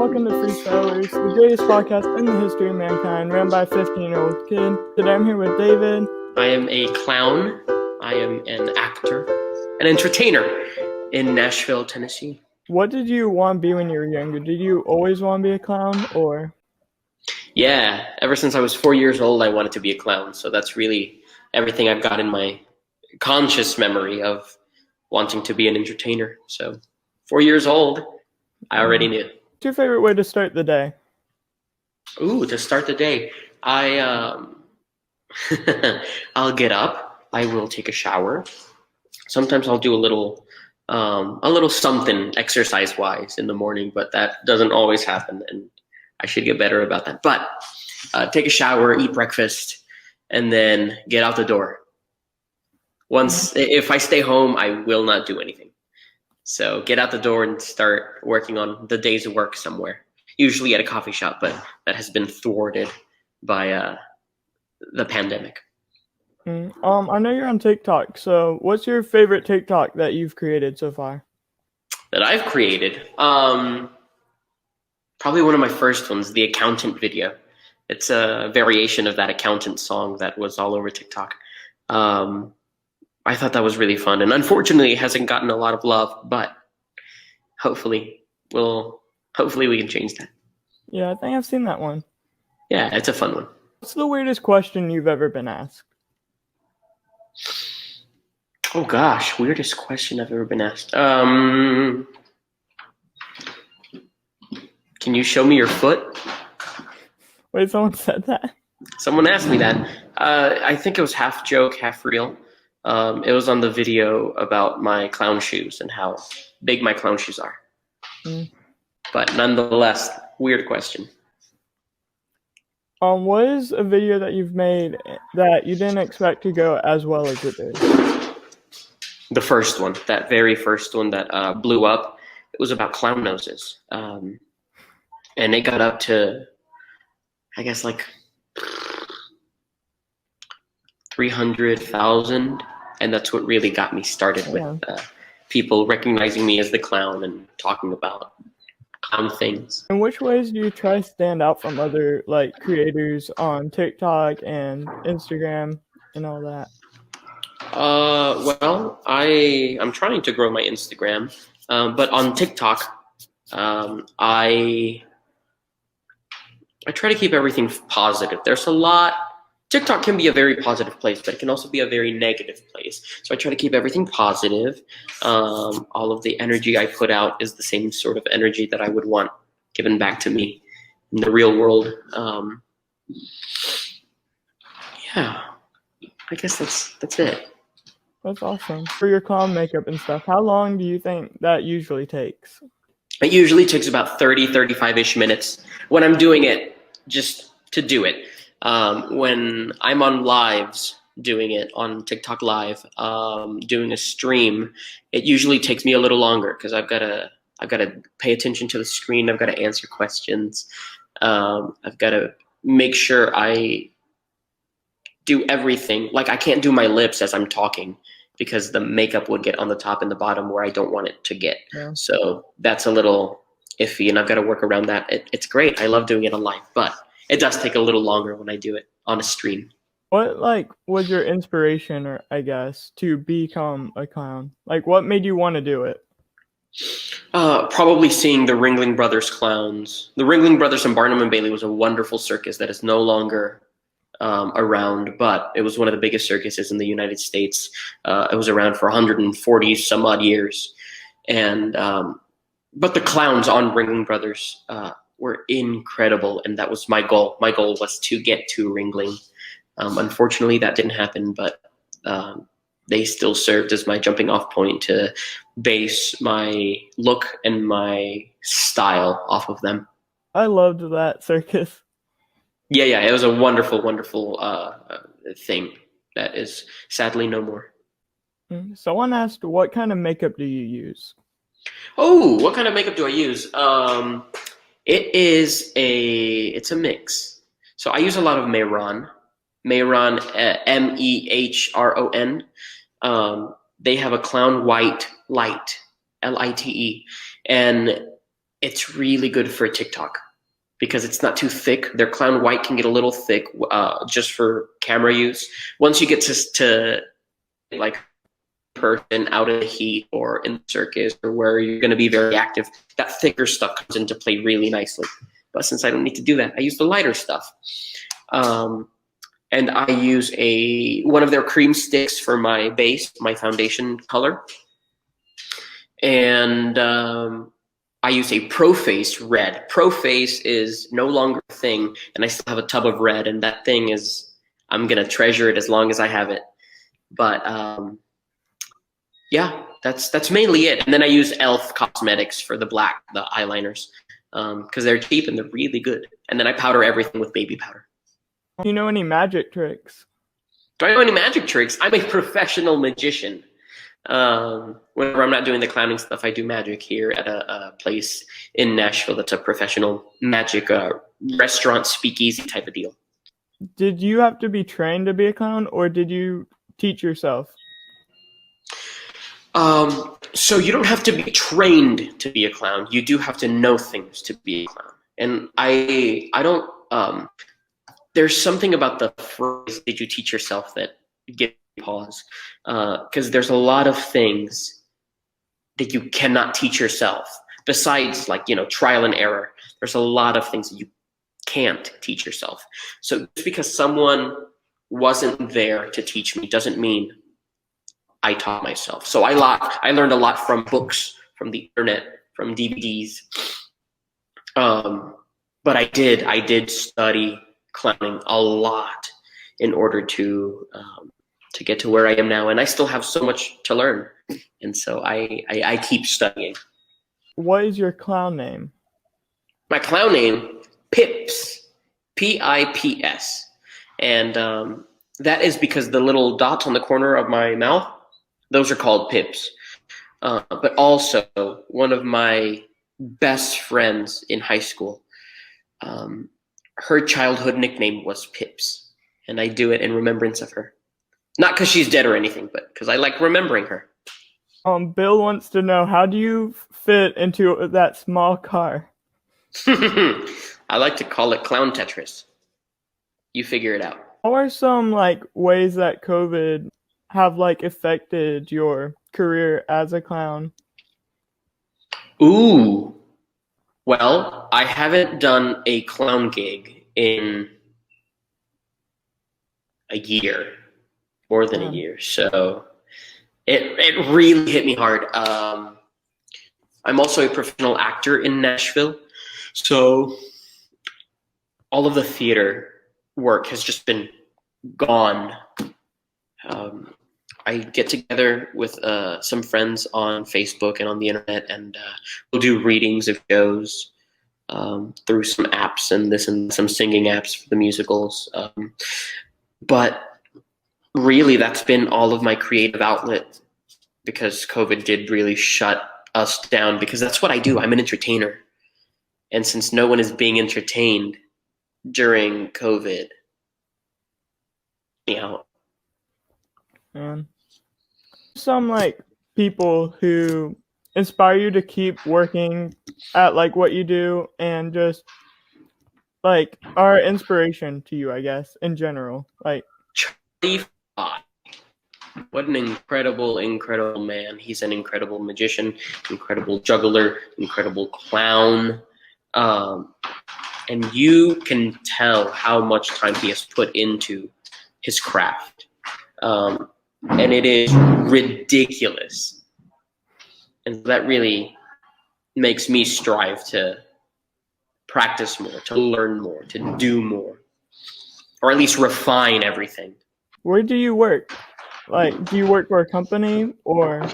Welcome to FreesTYLERs, the greatest podcast in the history of mankind, ran by a 15-year-old kid. Today I'm here with David. I am a clown. I am an actor, an entertainer in Nashville, Tennessee. What did you want to be when you were younger? Did you always want to be a clown, or? Yeah, ever since I was 4 years old, I wanted to be a clown. So that's really everything I've got in my conscious memory of wanting to be an entertainer. So 4 years old, I already knew. What's your favorite way to start the day? Ooh, to start the day, I'll get up. I will take a shower. Sometimes I'll do a little something exercise-wise in the morning, but that doesn't always happen, and I should get better about that. But take a shower, eat breakfast, and then get out the door. If I stay home, I will not do anything. So get out the door and start working on the day's work somewhere, usually at a coffee shop, but that has been thwarted by the pandemic. I know you're on TikTok, so what's your favorite TikTok that you've created so far? That I've created? Probably one of my first ones, the accountant video. It's a variation of that accountant song that was all over TikTok. I thought that was really fun, and unfortunately it hasn't gotten a lot of love, but hopefully we can change that. Yeah, I think I've seen that one. Yeah, it's a fun one. What's the weirdest question you've ever been asked? Oh gosh, weirdest question I've ever been asked. Can you show me your foot? Wait, someone said that? Someone asked me that. I think it was half joke, half real. It was on the video about my clown shoes and how big my clown shoes are. But nonetheless, weird question. What is a video that you've made that you didn't expect to go as well as it did? The first one, that very first one that blew up, it was about clown noses. And it got up to, I guess, like 300,000, and that's what really got me started with people recognizing me as the clown and talking about clown things. In which ways do you try to stand out from other creators on TikTok and Instagram and all that? Well, I'm trying to grow my Instagram, but on TikTok, I try to keep everything positive. There's a lot. TikTok can be a very positive place, but it can also be a very negative place. So I try to keep everything positive. All of the energy I put out is the same sort of energy that I would want given back to me in the real world. Yeah, I guess that's it. That's awesome. For your clown makeup and stuff, how long do you think that usually takes? It usually takes about 30, 35-ish minutes when I'm doing it, just to do it. When I'm on lives doing it on TikTok live, doing a stream, it usually takes me a little longer because I've got to pay attention to the screen. I've got to answer questions. I've got to make sure I do everything. Like I can't do my lips as I'm talking because the makeup would get on the top and the bottom where I don't want it to get. Yeah. So that's a little iffy, and I've got to work around that. It's great. I love doing it on live, but it does take a little longer when I do it on a stream. What was your inspiration, or I guess, to become a clown? What made you want to do it? Probably seeing the Ringling Brothers clowns. The Ringling Brothers and Barnum and Bailey was a wonderful circus that is no longer around, but it was one of the biggest circuses in the United States. It was around for 140 some odd years, and but the clowns on Ringling Brothers were incredible, and that was my goal. My goal was to get to Ringling. Unfortunately, that didn't happen, but they still served as my jumping off point to base my look and my style off of them. I loved that circus. Yeah, it was a wonderful, wonderful thing that is sadly no more. Someone asked, what kind of makeup do you use? Oh, what kind of makeup do I use? It's a mix. So I use a lot of Mehron, Mehron. They have a clown white light, Lite, and it's really good for TikTok because it's not too thick. Their clown white can get a little thick just for camera use. Once you get to like person out in the heat or in the circus or where you're going to be very active, that thicker stuff comes into play really nicely. But since I don't need to do that, I use the lighter stuff. And I use one of their cream sticks for my base, my foundation color. And I use a Proface red. Proface is no longer a thing, and I still have a tub of red, and that thing is, I'm going to treasure it as long as I have it. But yeah, that's mainly it. And then I use e.l.f. Cosmetics for the eyeliners, because they're cheap and they're really good. And then I powder everything with baby powder. Do you know any magic tricks? Do I know any magic tricks? I'm a professional magician. Whenever I'm not doing the clowning stuff, I do magic here at a place in Nashville that's a professional magic restaurant speakeasy type of deal. Did you have to be trained to be a clown, or did you teach yourself? So you don't have to be trained to be a clown. You do have to know things to be a clown. And I don't, there's something about the phrase, did you teach yourself, that gives me pause. Because there's a lot of things that you cannot teach yourself. Besides, like, trial and error. There's a lot of things that you can't teach yourself. So just because someone wasn't there to teach me doesn't mean I taught myself. So I learned a lot from books, from the internet, from DVDs. But I did study clowning a lot in order to get to where I am now, and I still have so much to learn, and so I keep studying. What is your clown name? My clown name, Pips, Pips, and that is because the little dots on the corner of my mouth, those are called Pips. But also, one of my best friends in high school, her childhood nickname was Pips, and I do it in remembrance of her. Not because she's dead or anything, but because I like remembering her. Bill wants to know, how do you fit into that small car? I like to call it Clown Tetris. You figure it out. What are some ways that COVID have affected your career as a clown? Ooh. Well, I haven't done a clown gig in a year, more than a year. So it really hit me hard. I'm also a professional actor in Nashville. So all of the theater work has just been gone. I get together with some friends on Facebook and on the internet, and we'll do readings of shows through some apps and some singing apps for the musicals. But really, that's been all of my creative outlet, because COVID did really shut us down, because that's what I do. I'm an entertainer. And since no one is being entertained during COVID, And some people who inspire you to keep working at what you do, and just are inspiration to you, I guess, in general. Charlie Fry. What an incredible man. He's an incredible magician, incredible juggler, incredible clown. And you can tell how much time he has put into his craft. And it is ridiculous. And that really makes me strive to practice more, to learn more, to do more, or at least refine everything. Where do you work? Do you work for a company, or?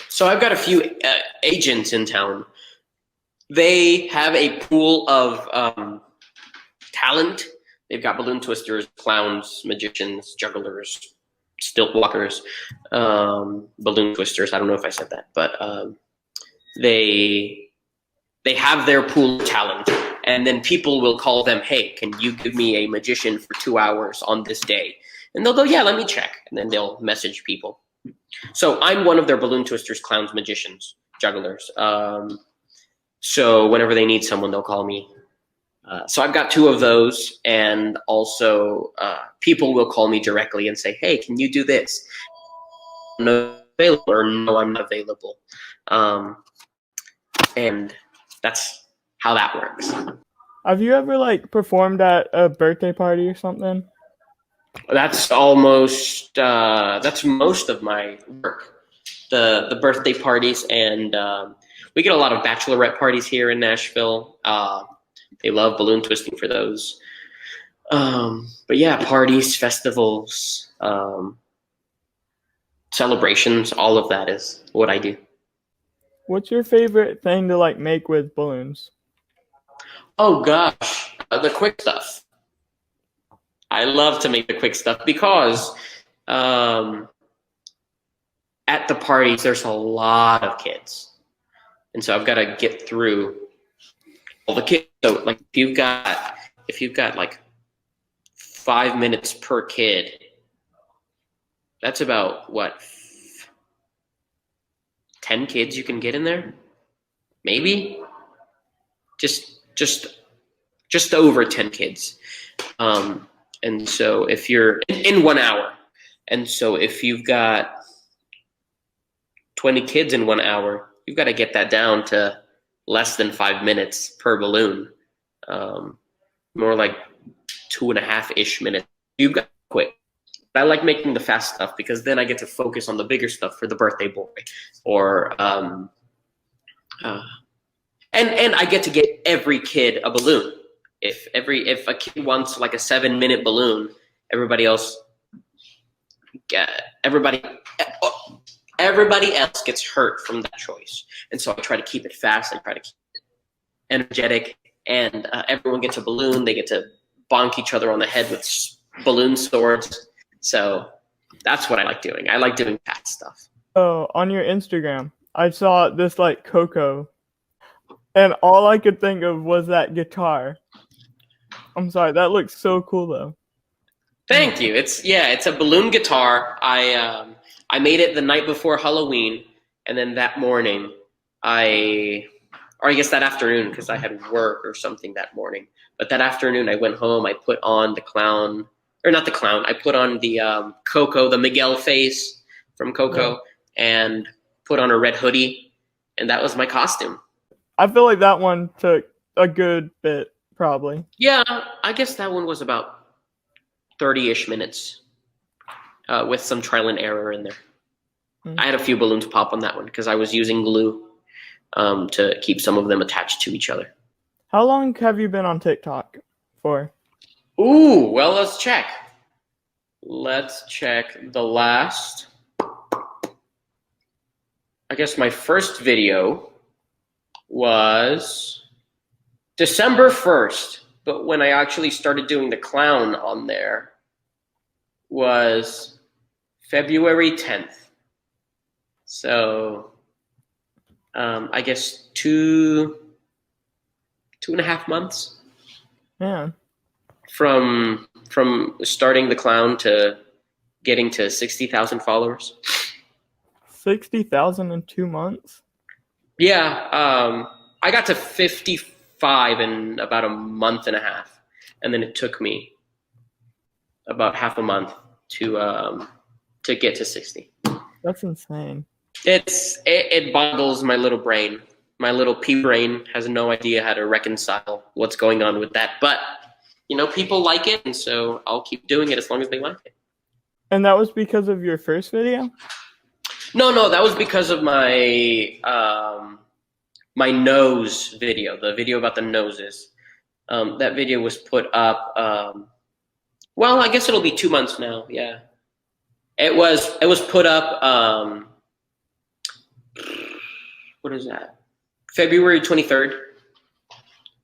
So I've got a few agents in town. They have a pool of talent. They've got balloon twisters, clowns, magicians, jugglers, stilt walkers, balloon twisters. I don't know if I said that, but they have their pool of talent, and then people will call them, hey, can you give me a magician for 2 hours on this day? And they'll go, yeah, let me check. And then they'll message people. So I'm one of their balloon twisters, clowns, magicians, jugglers. So whenever they need someone, they'll call me. So I've got 2 of those, and also people will call me directly and say, "Hey, can you do this?" No, available, or no, I'm not available, and that's how that works. Have you ever like performed at a birthday party or something? That's almost that's most of my work. The birthday parties, and we get a lot of bachelorette parties here in Nashville. They love balloon twisting for those. But yeah, parties, festivals, celebrations, all of that is what I do. What's your favorite thing to like make with balloons? Oh gosh, the quick stuff. I love to make the quick stuff because at the parties there's a lot of kids, and so I've got to get through all the kids. So like if you've got like 5 minutes per kid, that's about what, 10 kids you can get in there, maybe just over 10 kids. And so if you're in 1 hour, and so if you've got 20 kids in 1 hour, you've got to get that down to less than 5 minutes per balloon, more like 2.5-ish minutes. You've got to quit. But I like making the fast stuff because then I get to focus on the bigger stuff for the birthday boy, or and I get to get every kid a balloon. If a kid wants like a 7-minute balloon, everybody else gets hurt from that choice. And so I try to keep it fast. I try to keep it energetic, and everyone gets a balloon. They get to bonk each other on the head with balloon swords. So that's what I like doing. I like doing fast stuff. Oh, on your Instagram, I saw this like Coco, and all I could think of was that guitar. I'm sorry, that looks so cool though. Thank you. It's a balloon guitar. I made it the night before Halloween, and then that morning or I guess that afternoon, because I had work or something that morning. But that afternoon I went home, I put on the clown, or not the clown, I put on the Coco, the Miguel face from Coco, and put on a red hoodie, and that was my costume. I feel like that one took a good bit, probably. Yeah, I guess that one was about 30-ish minutes with some trial and error in there. I had a few balloons pop on that one because I was using glue to keep some of them attached to each other. How long have you been on TikTok for? Ooh, well, let's check. Let's check the last. I guess my first video was December 1st, but when I actually started doing the clown on there was February 10th. So I guess 2.5 months. Yeah. From starting the clown to getting to 60,000 followers. 60,000 in 2 months? Yeah, I got to 55 in about a month and a half, and then it took me about half a month to get to 60. That's insane. It boggles my little brain. My little pea brain has no idea how to reconcile what's going on with that, but people like it, and so I'll keep doing it as long as they like it. And that was because of your first video? No, that was because of my my nose video, the video about the noses. That video was put up. Well, I guess it'll be 2 months now. Yeah, it was put up. What is that? February 23rd.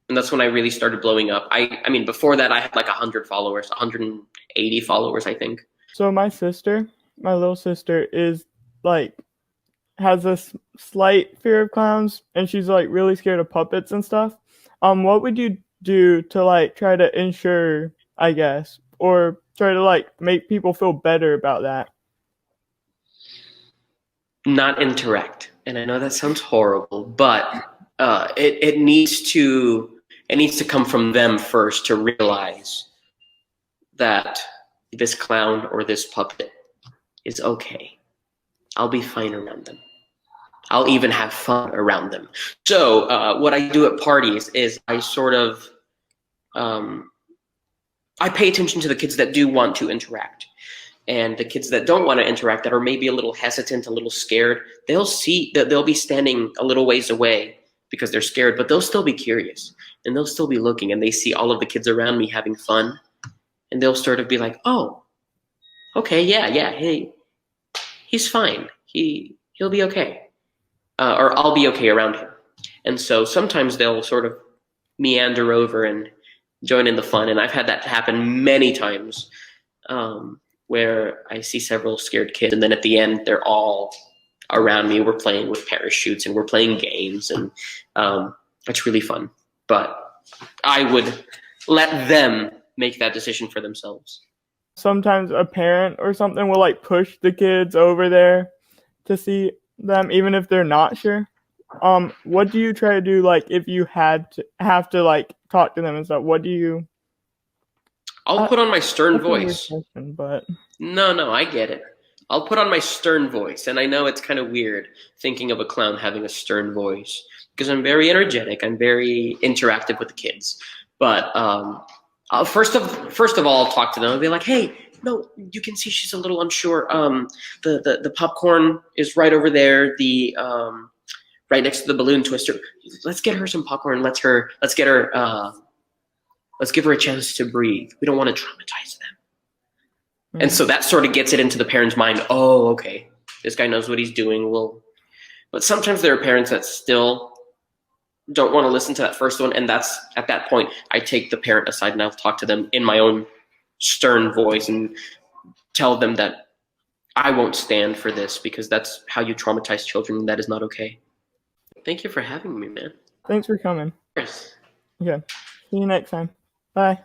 And that's when I really started blowing up. I mean, before that, I had like 100 followers, 180 followers, I think. So my little sister, is like, has this slight fear of clowns, and she's like really scared of puppets and stuff. What would you do to like try to ensure, I guess, or try to like make people feel better about that? Not interact. And I know that sounds horrible, but it needs to come from them first to realize that this clown or this puppet is okay. I'll be fine around them. I'll even have fun around them. So what I do at parties is I sort of I pay attention to the kids that do want to interact. And the kids that don't want to interact, that are maybe a little hesitant, a little scared, they'll be standing a little ways away because they're scared, but they'll still be curious and they'll still be looking, and they see all of the kids around me having fun, and they'll sort of be like, oh, okay, yeah, hey, he's fine. He'll be okay. Or I'll be okay around him. And so sometimes they'll sort of meander over and join in the fun. And I've had that happen many times, where I see several scared kids, and then at the end, they're all around me. We're playing with parachutes and we're playing games, and it's really fun. But I would let them make that decision for themselves. Sometimes a parent or something will like push the kids over there to see them, even if they're not sure. What do you try to do, like, if you have to like talk to them and stuff? What do you? I'll put on my stern voice. But No, I get it. I'll put on my stern voice, and I know it's kind of weird thinking of a clown having a stern voice because I'm very energetic. I'm very interactive with the kids. But first of all, I'll talk to them. I'll be like, hey, no, you can see she's a little unsure. The popcorn is right over there. The right next to the balloon twister. Let's get her some popcorn. Let's give her a chance to breathe. We don't want to traumatize them. Mm-hmm. And so that sort of gets it into the parent's mind. Oh, okay, this guy knows what he's doing. But sometimes there are parents that still don't want to listen to that first one, and that's at that point I take the parent aside and I'll talk to them in my own stern voice and tell them that I won't stand for this because that's how you traumatize children, and that is not okay. Thank you for having me, man. Thanks for coming. Yes. Okay. See you next time. Bye.